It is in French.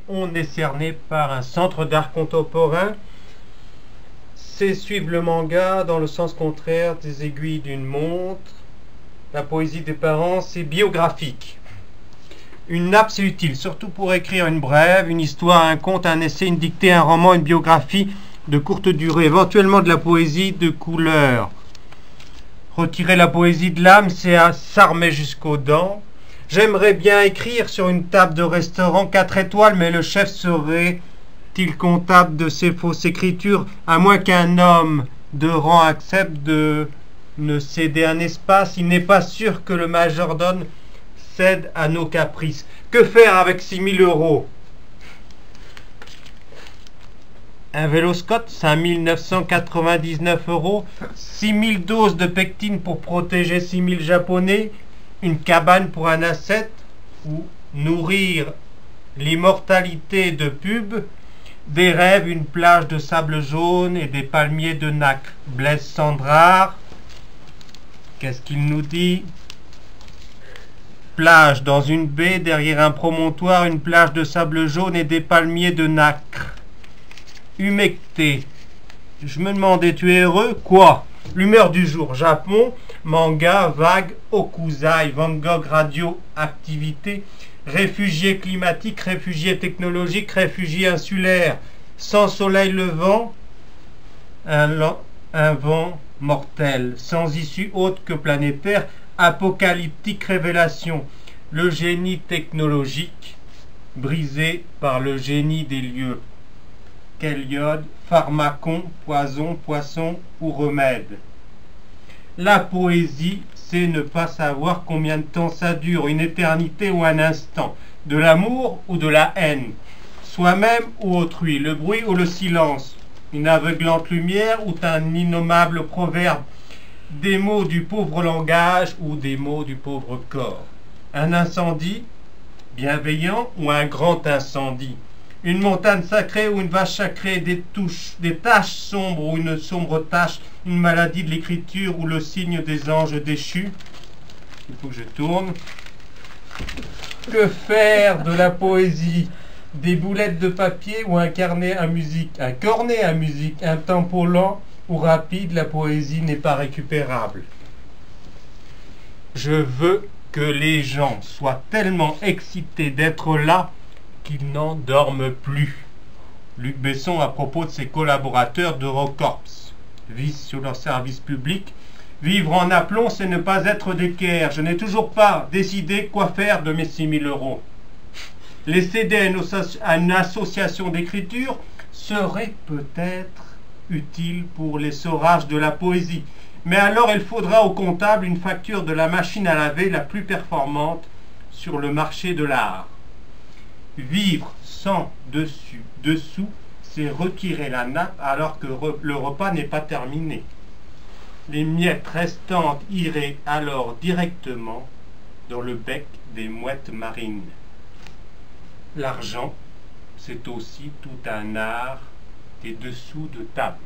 on est cerné par un centre d'art contemporain. C'est suivre le manga dans le sens contraire des aiguilles d'une montre. La poésie des parents, c'est biographique. Une nappe, c'est utile, surtout pour écrire une brève, une histoire, un conte, un essai, une dictée, un roman, une biographie de courte durée, éventuellement de la poésie de couleur. Retirer la poésie de l'âme, c'est à s'armer jusqu'aux dents. J'aimerais bien écrire sur une table de restaurant 4 étoiles, mais le chef serait-il comptable de ces fausses écritures, à moins qu'un homme de rang accepte de ne céder un espace? Il n'est pas sûr que le majordome cède à nos caprices. Que faire avec 6 000 €? Un vélo Scott, 5 999 €, 6 000 doses de pectine pour protéger 6 000 Japonais, une cabane pour un ascète, ou nourrir l'immortalité de pub, des rêves, une plage de sable jaune et des palmiers de nacre. Blaise Sandrard, qu'est-ce qu'il nous dit? Plage dans une baie, derrière un promontoire, une plage de sable jaune et des palmiers de nacre. Humecté. Je me demandais, tu es heureux? Quoi? L'humeur du jour. Japon, manga, vague, Okuzai, Van Gogh, radioactivité, réfugiés climatiques, réfugiés technologiques, réfugiés insulaires, sans soleil levant, un vent mortel, sans issue autre que planétaire, apocalyptique révélation, le génie technologique, brisé par le génie des lieux. Kéliode, pharmacon, poison, poisson ou remède. La poésie, c'est ne pas savoir combien de temps ça dure, une éternité ou un instant, de l'amour ou de la haine, soi-même ou autrui, le bruit ou le silence, une aveuglante lumière ou un innommable proverbe, des mots du pauvre langage ou des mots du pauvre corps, un incendie bienveillant ou un grand incendie, une montagne sacrée ou une vache sacrée, des taches sombres ou une sombre tache, une maladie de l'écriture ou le signe des anges déchus. Il faut que je tourne. Que faire de la poésie? Des boulettes de papier ou un carnet à musique? Un cornet à musique, un tempo lent ou rapide, la poésie n'est pas récupérable. Je veux que les gens soient tellement excités d'être là qu'ils n'en dorment plus. Luc Besson à propos de ses collaborateurs d'Eurocorps. Vise sur leur service public. Vivre en aplomb, c'est ne pas être d'équerre. Je n'ai toujours pas décidé quoi faire de mes 6 000 €. Les céder à une association d'écriture serait peut-être utile pour l'essorage de la poésie. Mais alors il faudra au comptable une facture de la machine à laver la plus performante sur le marché de l'art. Vivre sans dessous, c'est retirer la nappe alors que le repas n'est pas terminé. Les miettes restantes iraient alors directement dans le bec des mouettes marines. L'argent, c'est aussi tout un art des dessous de table.